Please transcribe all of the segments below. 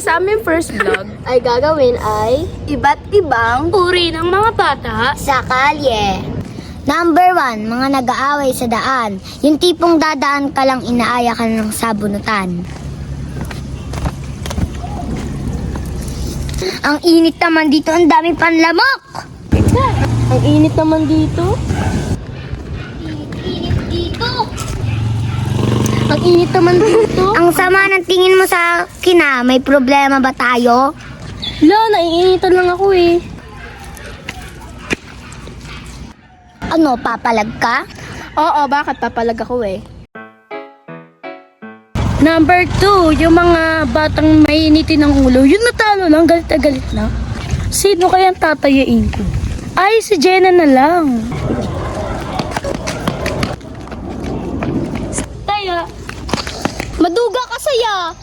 sa aming first vlog ay gagawin ay iba't ibang uri ng mga bata. sa kalye. Number 1, mga nag-aaway sa daan. Yung tipong dadaan ka lang inaaya ka ng sabunutan. Ang init naman dito, ang dami panlamok! Ang init naman dito. Init dito! Ang init naman dito. Ang sama ng tingin mo sa akin, may problema ba tayo? La, naiinitan lang ako eh. Ano, papalag ka? Oo, bakit papalag ako eh? Number 2, yung mga batang mainitin ng ulo. Yun natalo lang, galit na galit na. Sino kayang tatayain ko? Ay, si Jenna na lang. Taya. Maduga ka saya!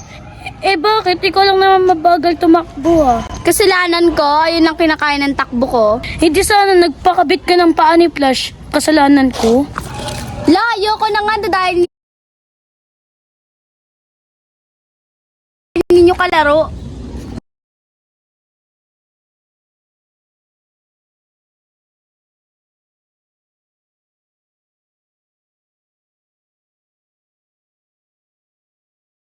Eh bakit? Ikaw lang naman mabagal tumakbo ah. Kasalanan ko, ayun ang kinakain ng takbo ko. Hindi sana nagpakabit ka ng paa ni Flash. Kasalanan ko. La, ayoko na nga dahil hindi nyo kalaro.